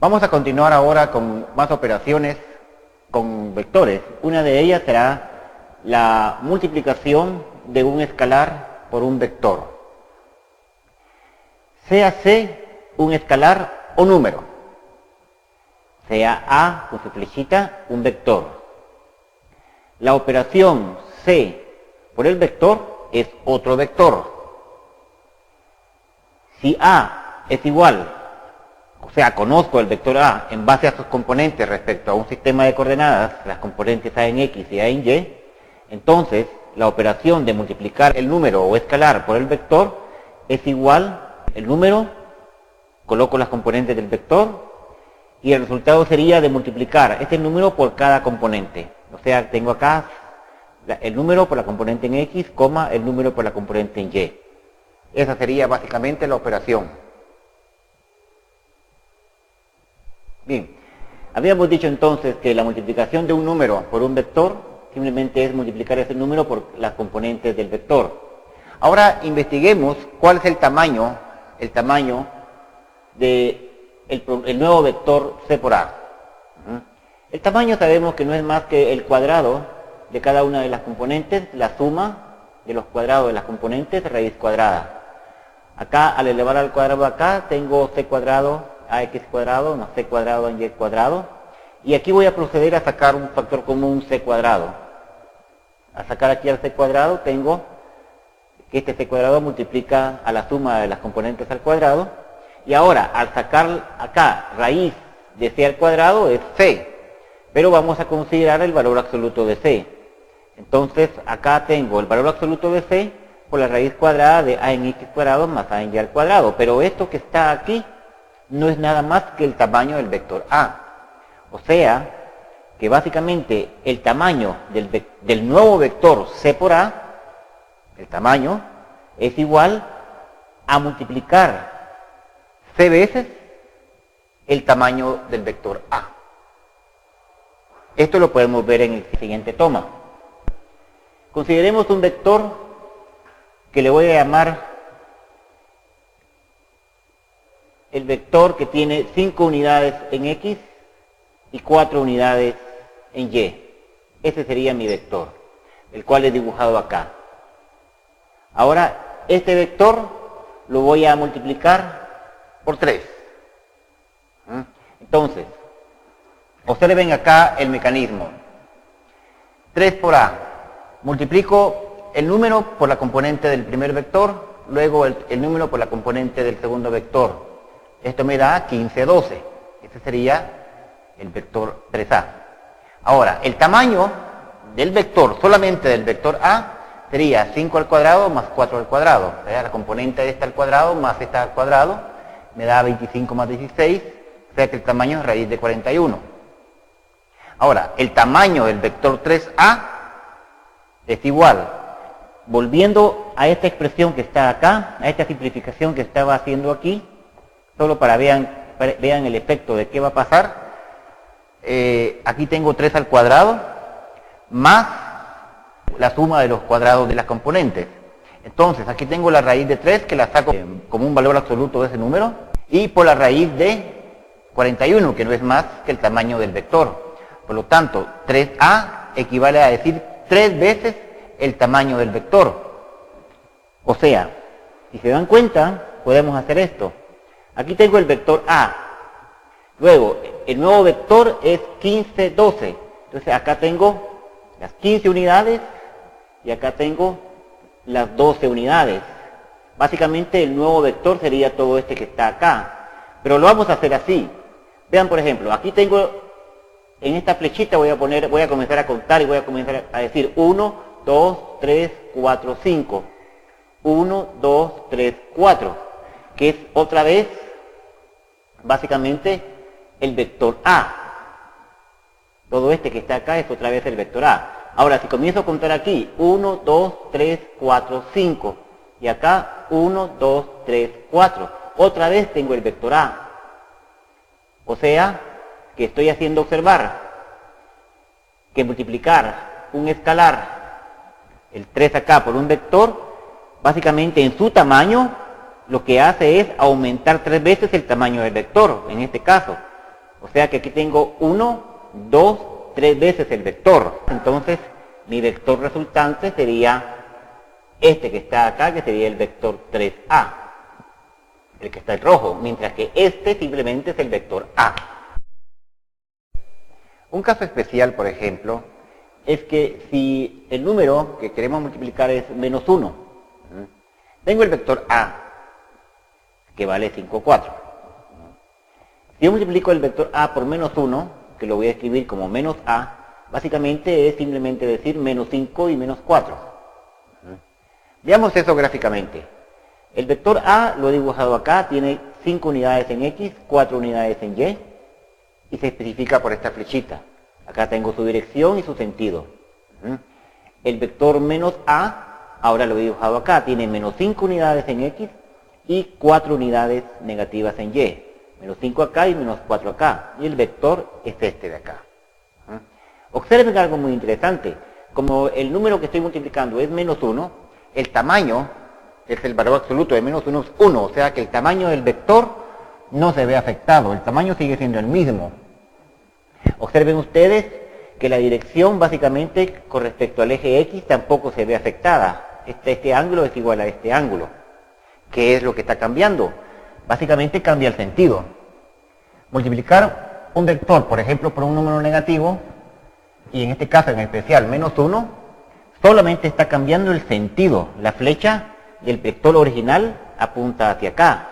Vamos a continuar ahora con más operaciones con vectores. Una de ellas será la multiplicación de un escalar por un vector. Sea C un escalar o número. Sea A con su flechita un vector. La operación C por el vector es otro vector. Si A es igual, o sea, conozco el vector A en base a sus componentes respecto a un sistema de coordenadas, las componentes A en X y A en Y, entonces la operación de multiplicar el número o escalar por el vector es igual, el número, coloco las componentes del vector y el resultado sería de multiplicar este número por cada componente. O sea, tengo acá el número por la componente en X, coma, el número por la componente en Y. Esa sería básicamente la operación. Bien, habíamos dicho entonces que la multiplicación de un número por un vector simplemente es multiplicar ese número por las componentes del vector. Ahora investiguemos cuál es el tamaño del nuevo vector C por A. El tamaño sabemos que no es más que el cuadrado de cada una de las componentes, la suma de los cuadrados de las componentes, raíz cuadrada. Acá, al elevar al cuadrado acá, tengo C cuadrado, AX cuadrado más C cuadrado en Y cuadrado. Y aquí voy a proceder a sacar un factor común C cuadrado. Al sacar aquí al C cuadrado, tengo que este C cuadrado multiplica a la suma de las componentes al cuadrado. Y ahora, al sacar acá raíz de C al cuadrado es C. Pero vamos a considerar el valor absoluto de C. Entonces, acá tengo el valor absoluto de C por la raíz cuadrada de A en X cuadrado más A en Y al cuadrado. Pero esto que está aquí no es nada más que el tamaño del vector A. O sea, que básicamente el tamaño del nuevo vector C por A, el tamaño, es igual a multiplicar C veces el tamaño del vector A. Esto lo podemos ver en el siguiente toma. Consideremos un vector que le voy a llamar el vector que tiene 5 unidades en X y 4 unidades en Y. Ese sería mi vector, el cual he dibujado acá. Ahora, este vector lo voy a multiplicar por 3. Entonces, observen acá el mecanismo. 3 por A. Multiplico el número por la componente del primer vector, luego el número por la componente del segundo vector. Esto me da 15, 12. Este sería el vector 3A. Ahora, el tamaño del vector, solamente del vector A, sería 5 al cuadrado más 4 al cuadrado. O sea, la componente de esta al cuadrado más esta al cuadrado me da 25 más 16, o sea que el tamaño es raíz de 41. Ahora, el tamaño del vector 3A es igual, volviendo a esta expresión que está acá, a esta simplificación que estaba haciendo aquí, solo para vean el efecto de qué va a pasar. Aquí tengo 3 al cuadrado más la suma de los cuadrados de las componentes. Entonces, aquí tengo la raíz de 3 que la saco como un valor absoluto de ese número y por la raíz de 41, que no es más que el tamaño del vector. Por lo tanto, 3A equivale a decir 3 veces el tamaño del vector. O sea, si se dan cuenta, podemos hacer esto. Aquí tengo el vector A. Luego, el nuevo vector es 15, 12. Entonces, acá tengo las 15 unidades y acá tengo las 12 unidades. Básicamente, el nuevo vector sería todo este que está acá. Pero lo vamos a hacer así. Vean, por ejemplo, aquí tengo, en esta flechita voy a comenzar a contar y voy a comenzar a decir 1, 2, 3, 4, 5. 1, 2, 3, 4. Que es otra vez, básicamente, el vector A. Todo este que está acá es otra vez el vector A. Ahora, si comienzo a contar aquí, 1, 2, 3, 4, 5. Y acá, 1, 2, 3, 4. Otra vez tengo el vector A. O sea, que estoy haciendo observar que multiplicar un escalar, el 3 acá, por un vector, básicamente en su tamaño, lo que hace es aumentar 3 veces el tamaño del vector, en este caso. O sea que aquí tengo 1, 2, 3 veces el vector. Entonces, mi vector resultante sería este que está acá, que sería el vector 3A, el que está en rojo, mientras que este simplemente es el vector A. Un caso especial, por ejemplo, es que si el número que queremos multiplicar es menos 1, tengo el vector A, que vale 5, 4. Si yo multiplico el vector A por menos 1, que lo voy a escribir como menos A, básicamente es simplemente decir menos 5 y menos 4. Veamos eso gráficamente. El vector A lo he dibujado acá, tiene 5 unidades en X, 4 unidades en Y, y se especifica por esta flechita. Acá tengo su dirección y su sentido. El vector menos A, ahora lo he dibujado acá, tiene menos 5 unidades en X y 4 unidades negativas en Y. Menos 5 acá y menos 4 acá. Y el vector es este de acá. Observen algo muy interesante. Como el número que estoy multiplicando es menos 1, el tamaño, es el valor absoluto de menos 1, es 1. O sea que el tamaño del vector no se ve afectado. El tamaño sigue siendo el mismo. Observen ustedes que la dirección básicamente con respecto al eje X tampoco se ve afectada. Este ángulo es igual a este ángulo. ¿Qué es lo que está cambiando? Básicamente cambia el sentido. Multiplicar un vector, por ejemplo, por un número negativo, y en este caso en especial menos 1, solamente está cambiando el sentido. La flecha del vector original apunta hacia acá,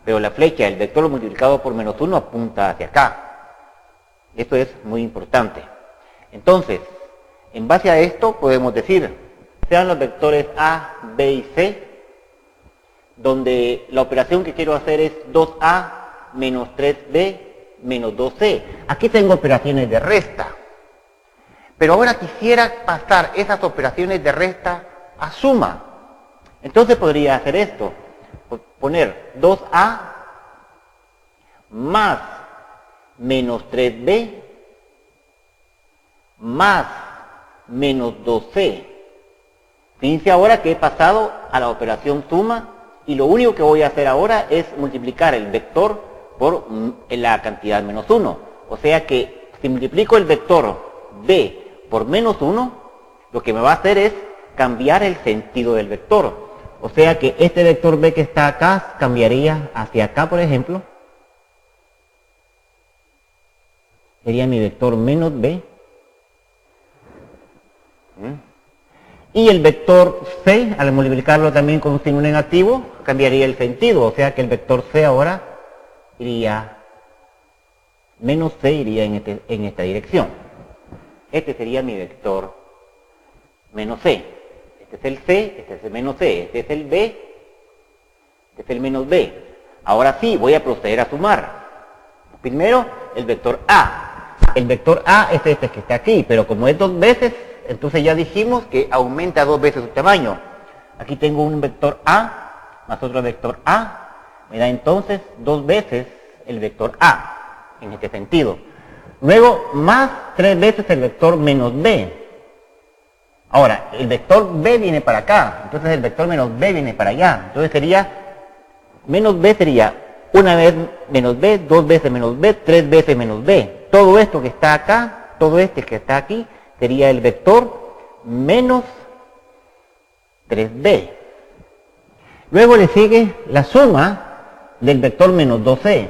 pero la flecha del vector multiplicado por menos 1 apunta hacia acá. Esto es muy importante. Entonces, en base a esto podemos decir, sean los vectores A, B y C, donde la operación que quiero hacer es 2A menos 3B menos 2C. Aquí tengo operaciones de resta. Pero ahora quisiera pasar esas operaciones de resta a suma. Entonces podría hacer esto. Poner 2A más menos 3B más menos 2C. Fíjense ahora que he pasado a la operación suma y lo único que voy a hacer ahora es multiplicar el vector por la cantidad menos 1. O sea que si multiplico el vector B por menos 1, lo que me va a hacer es cambiar el sentido del vector. O sea que este vector B que está acá cambiaría hacia acá, por ejemplo. Sería mi vector menos B. Y el vector C, al multiplicarlo también con un signo negativo, cambiaría el sentido. O sea que el vector C ahora iría, menos C iría en esta dirección. Este sería mi vector menos C. Este es el C, este es el menos C, este es el B, este es el menos B. Ahora sí, voy a proceder a sumar. Primero, el vector A. El vector A es este que está aquí, pero como es 2 veces, entonces ya dijimos que aumenta 2 veces su tamaño. Aquí tengo un vector A más otro vector A. Me da entonces 2 veces el vector A, en este sentido. Luego, más 3 veces el vector menos B. Ahora, el vector B viene para acá, entonces el vector menos B viene para allá. Entonces sería, menos B sería una vez menos B, 2 veces menos B, 3 veces menos B. Todo esto que está acá, todo este que está aquí, sería el vector menos 3B. Luego le sigue la suma del vector menos 2C.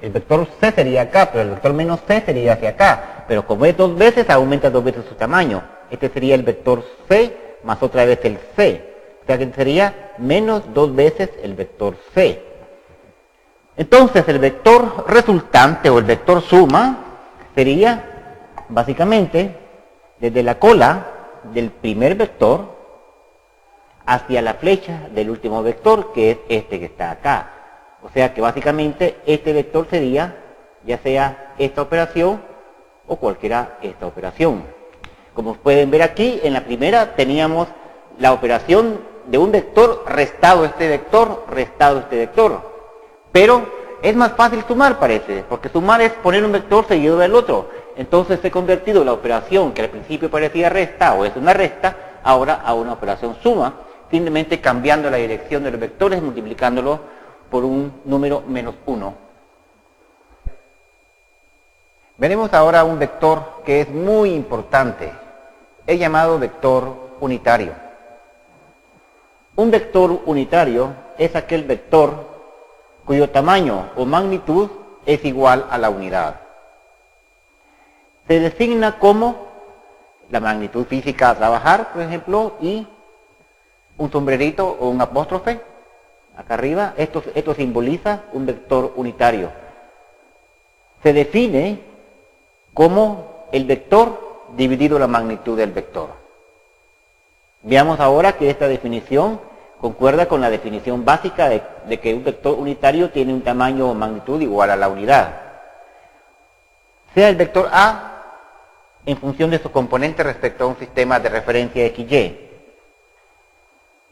El vector C sería acá, pero el vector menos C sería hacia acá. Pero como es 2 veces, aumenta 2 veces su tamaño. Este sería el vector C más otra vez el C. O sea que sería menos 2 veces el vector C. Entonces el vector resultante o el vector suma sería básicamente desde la cola del primer vector hacia la flecha del último vector, que es este que está acá. O sea que básicamente este vector sería ya sea esta operación o cualquiera esta operación. Como pueden ver aquí, en la primera teníamos la operación de un vector restado este vector, restado este vector. Pero es más fácil sumar, parece, porque sumar es poner un vector seguido del otro. Entonces he convertido la operación que al principio parecía resta o es una resta, ahora a una operación suma, simplemente cambiando la dirección de los vectores, multiplicándolo por un número menos 1. Veremos ahora un vector que es muy importante, es llamado vector unitario. Un vector unitario es aquel vector cuyo tamaño o magnitud es igual a la unidad. Se designa como la magnitud física a trabajar, por ejemplo, y un sombrerito o un apóstrofe acá arriba. Esto simboliza un vector unitario. Se define como el vector dividido la magnitud del vector. Veamos ahora que esta definición concuerda con la definición básica de que un vector unitario tiene un tamaño o magnitud igual a la unidad. Sea el vector A en función de su componente respecto a un sistema de referencia XY.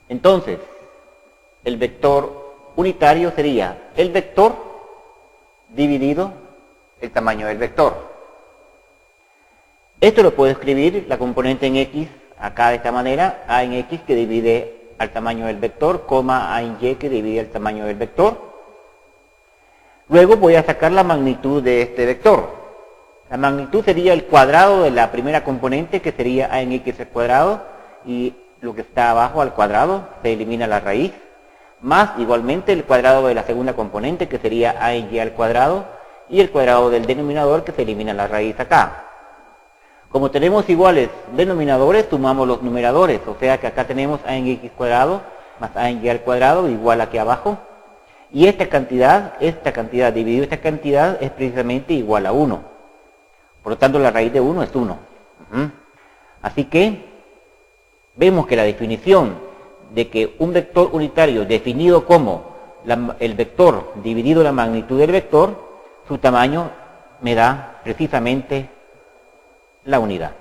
Entonces, el vector unitario sería el vector dividido el tamaño del vector. Esto lo puedo escribir, la componente en X, acá de esta manera, A en X que divide al tamaño del vector, coma A en Y que divide el tamaño del vector. Luego voy a sacar la magnitud de este vector. La magnitud sería el cuadrado de la primera componente, que sería A en X al cuadrado, y lo que está abajo al cuadrado, se elimina la raíz, más igualmente el cuadrado de la segunda componente, que sería A en Y al cuadrado, y el cuadrado del denominador, que se elimina la raíz acá. Como tenemos iguales denominadores, sumamos los numeradores, o sea que acá tenemos A en X cuadrado, más A en Y al cuadrado, igual aquí abajo, y esta cantidad dividido esta cantidad es precisamente igual a 1. Por lo tanto, la raíz de 1 es 1. Así que vemos que la definición de que un vector unitario definido como el vector dividido la magnitud del vector, su tamaño me da precisamente la unidad.